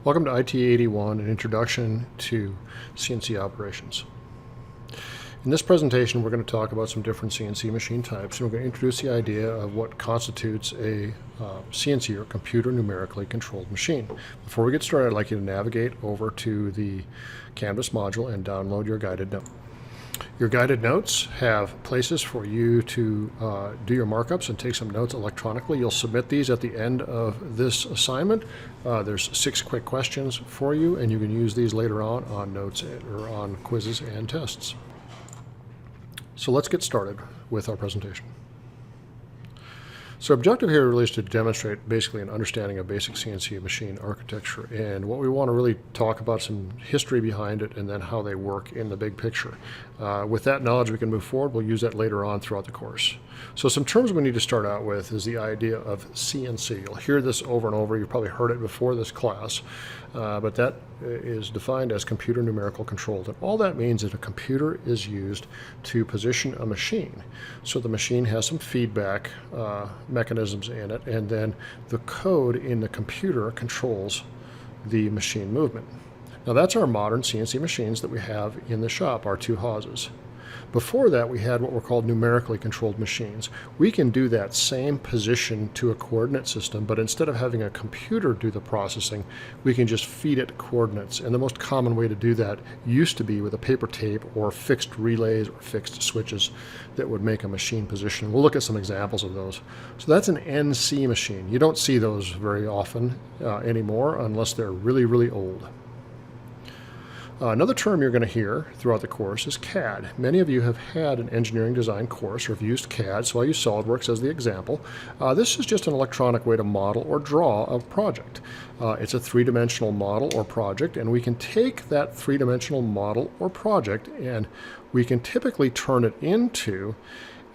Welcome to IT81, an introduction to CNC operations. In this presentation, we're going to talk about some different CNC machine types, and we're going to introduce the idea of what constitutes a CNC, or computer numerically controlled machine. Before we get started, I'd like you to navigate over to the Canvas module and download your guided note. Your guided notes have places for you to do your markups and take some notes electronically. You'll submit these at the end of this assignment. There's 6 quick questions for you, and you can use these later on notes or on quizzes and tests. So let's get started with our presentation. So objective here really is to demonstrate basically an understanding of basic CNC machine architecture, and what we want to really talk about some history behind it and then how they work in the big picture. With that knowledge we can move forward. We'll use that later on throughout the course. So some terms we need to start out with is the idea of CNC. You'll hear this over and over. You've probably heard it before this class, but that is defined as computer numerical controlled. And all that means is a computer is used to position a machine. So the machine has some feedback mechanisms in it, and then the code in the computer controls the machine movement. Now that's our modern CNC machines that we have in the shop, our 2 houses. Before that, we had what were called numerically controlled machines. We can do that same position to a coordinate system, but instead of having a computer do the processing, we can just feed it coordinates. And the most common way to do that used to be with a paper tape or fixed relays or fixed switches that would make a machine position. We'll look at some examples of those. So that's an NC machine. You don't see those very often anymore unless they're really, really old. Another term you're going to hear throughout the course is CAD. Many of you have had an engineering design course or have used CAD, so I use SolidWorks as the example. This is just an electronic way to model or draw a project. It's a 3-dimensional model or project, and we can take that 3-dimensional model or project and we can typically turn it into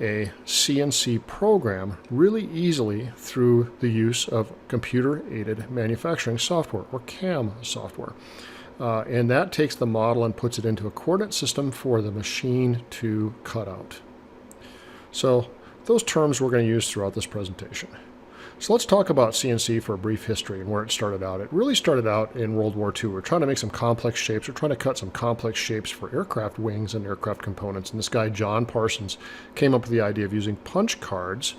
a CNC program really easily through the use of computer-aided manufacturing software, or CAM software. And that takes the model and puts it into a coordinate system for the machine to cut out. So those terms we're going to use throughout this presentation. So let's talk about CNC for a brief history and where it started out. It really started out in World War II. We're trying to make some complex shapes. We're trying to cut some complex shapes for aircraft wings and aircraft components. And this guy, John Parsons, came up with the idea of using punch cards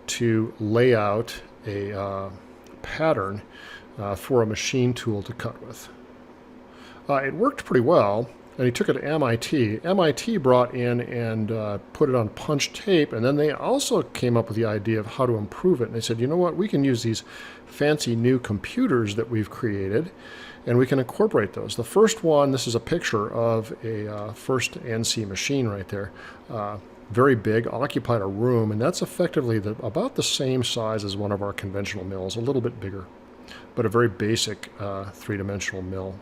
to lay out a pattern for a machine tool to cut with. It worked pretty well, and he took it to MIT. MIT brought in and put it on punch tape, and then they also came up with the idea of how to improve it. And they said, you know what, we can use these fancy new computers that we've created, and we can incorporate those. The first one, this is a picture of a first NC machine right there. Very big, occupied a room, and that's effectively about the same size as one of our conventional mills, a little bit bigger, but a very basic 3-dimensional mill.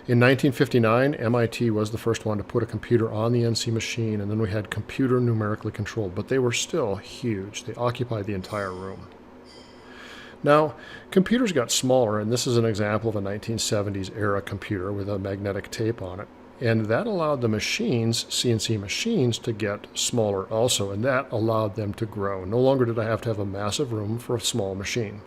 In 1959, MIT was the first one to put a computer on the NC machine, and then we had computer numerically controlled, but they were still huge. They occupied the entire room. Now, computers got smaller, and this is an example of a 1970s era computer with a magnetic tape on it. And that allowed the machines, CNC machines, to get smaller also, and that allowed them to grow. No longer did I have to have a massive room for a small machine.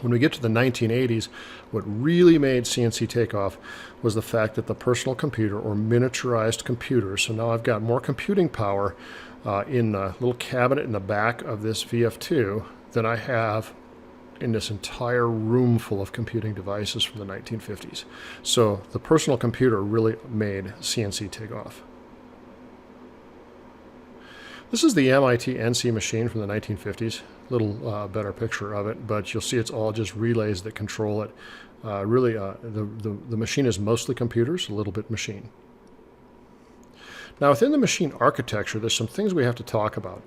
When we get to the 1980s, what really made CNC take off was the fact that the personal computer, or miniaturized computers, so now I've got more computing power in a little cabinet in the back of this VF2 than I have in this entire room full of computing devices from the 1950s. So the personal computer really made CNC take off. This is the MIT NC machine from the 1950s. Little better picture of it, but you'll see it's all just relays that control it. Really, the machine is mostly computers, a little bit machine. Now, within the machine architecture, there's some things we have to talk about.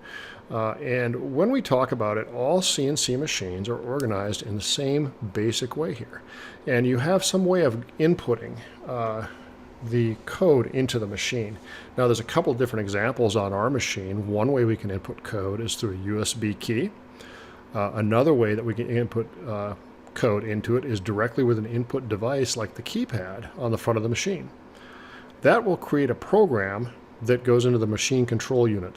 And when we talk about it, all CNC machines are organized in the same basic way here. And you have some way of inputting the code into the machine. Now, there's a couple of different examples on our machine. One way we can input code is through a USB key. Another way that we can input code into it is directly with an input device like the keypad on the front of the machine. That will create a program that goes into the machine control unit.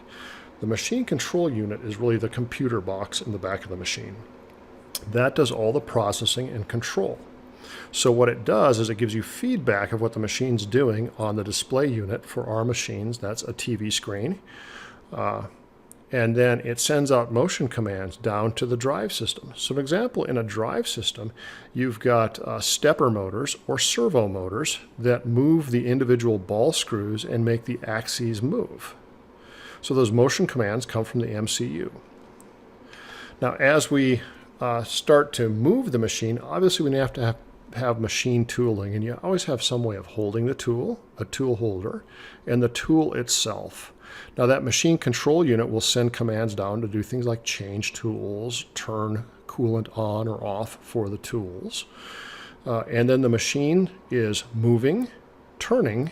The machine control unit is really the computer box in the back of the machine. That does all the processing and control. So what it does is it gives you feedback of what the machine's doing on the display unit for our machines. That's a TV screen. And then it sends out motion commands down to the drive system. So an example, in a drive system, you've got stepper motors or servo motors that move the individual ball screws and make the axes move. So those motion commands come from the MCU. Now as we start to move the machine, obviously we have to have machine tooling, and you always have some way of holding the tool, a tool holder, and the tool itself. Now that machine control unit will send commands down to do things like change tools, turn coolant on or off for the tools. And then the machine is moving, turning,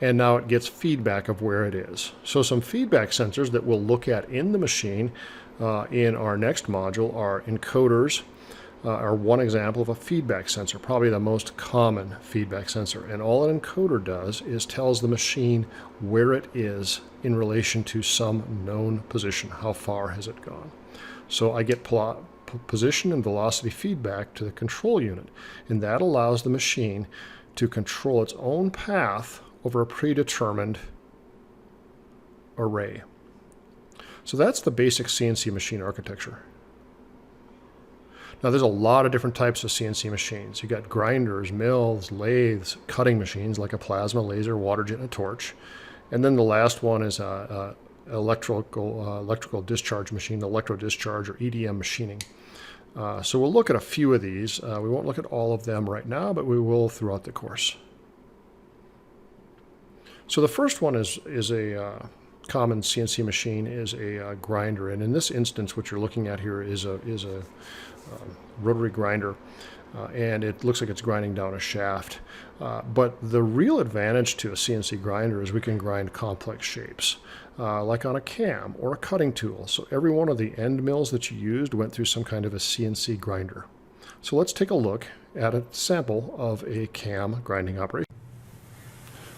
and now it gets feedback of where it is. So some feedback sensors that we'll look at in the machine in our next module are encoders, are one example of a feedback sensor, probably the most common feedback sensor. And all an encoder does is tells the machine where it is in relation to some known position. How far has it gone? So I get position and velocity feedback to the control unit, and that allows the machine to control its own path over a predetermined array. So that's the basic CNC machine architecture. Now there's a lot of different types of CNC machines. You've got grinders, mills, lathes, cutting machines like a plasma, laser, water jet, and a torch. And then the last one is a electrical discharge machine, electrodischarge or EDM machining. So we'll look at a few of these. We won't look at all of them right now, but we will throughout the course. So the first one is a common CNC machine is a grinder, and in this instance what you're looking at here is a rotary grinder, and it looks like it's grinding down a shaft. But the real advantage to a CNC grinder is we can grind complex shapes, like on a cam or a cutting tool. So every one of the end mills that you used went through some kind of a CNC grinder. So let's take a look at a sample of a cam grinding operation.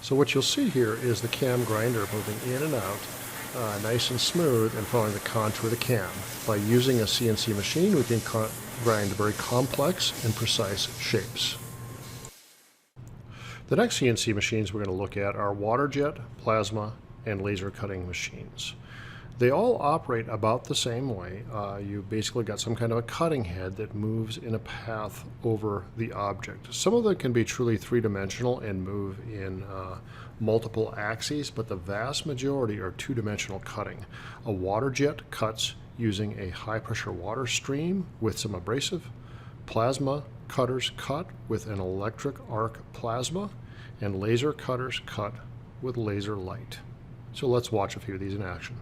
So what you'll see here is the cam grinder moving in and out, nice and smooth, and following the contour of the cam. By using a CNC machine, we can grind very complex and precise shapes. The next CNC machines we're going to look at are water jet, plasma, and laser cutting machines. They all operate about the same way. You've basically got some kind of a cutting head that moves in a path over the object. Some of them can be truly three-dimensional and move in multiple axes, but the vast majority are two-dimensional cutting. A water jet cuts using a high-pressure water stream with some abrasive. Plasma cutters cut with an electric arc plasma, and laser cutters cut with laser light. So let's watch a few of these in action.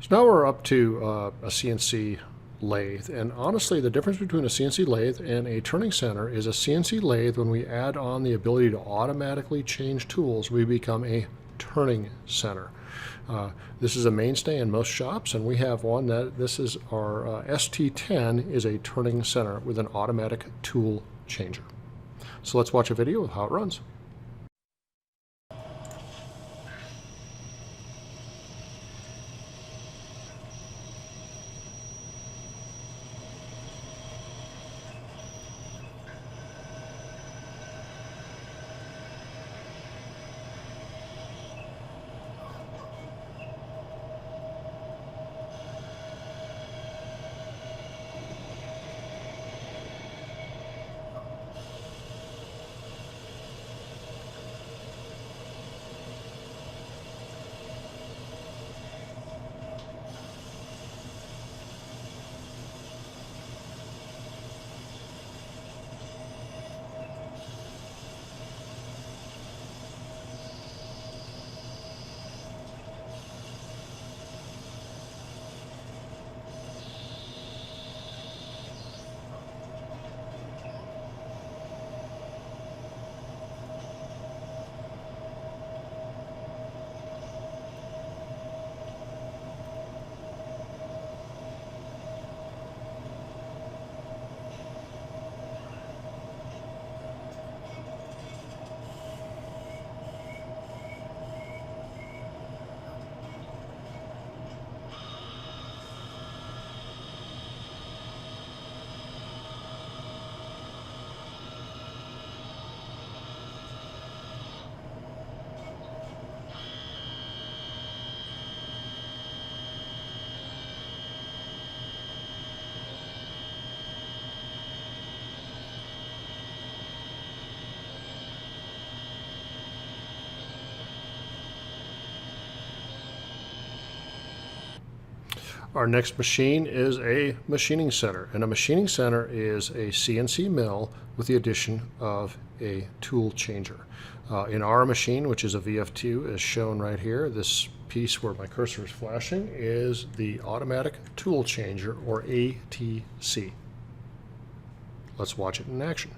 So now we're up to a CNC lathe, and honestly the difference between a CNC lathe and a turning center is a CNC lathe, when we add on the ability to automatically change tools, we become a turning center. This is a mainstay in most shops, and we have one that this is our ST10 is a turning center with an automatic tool changer. So let's watch a video of how it runs. Our next machine is a machining center, and a machining center is a CNC mill with the addition of a tool changer. In our machine, which is a VF2, as shown right here, this piece where my cursor is flashing is the automatic tool changer, or ATC. Let's watch it in action.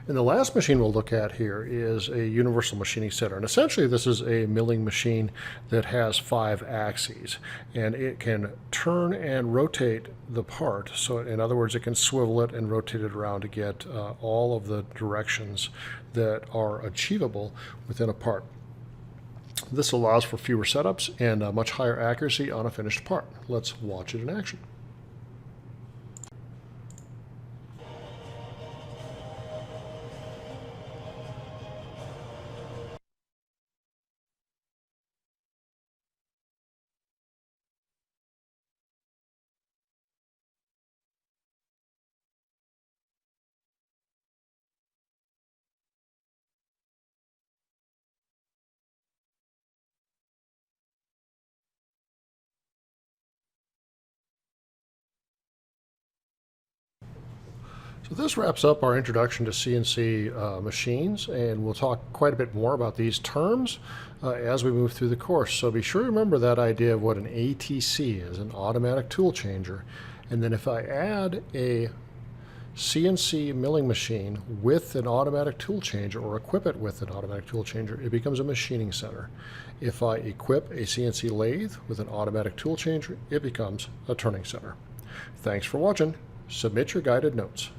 And the last machine we'll look at here is a universal machining center. And essentially this is a milling machine that has 5 axes, and it can turn and rotate the part. So in other words, it can swivel it and rotate it around to get all of the directions that are achievable within a part. This allows for fewer setups and much higher accuracy on a finished part. Let's watch it in action. So this wraps up our introduction to CNC machines, and we'll talk quite a bit more about these terms as we move through the course. So be sure to remember that idea of what an ATC is, an automatic tool changer. And then if I add a CNC milling machine with an automatic tool changer, or equip it with an automatic tool changer, it becomes a machining center. If I equip a CNC lathe with an automatic tool changer, it becomes a turning center. Thanks for watching. Submit your guided notes.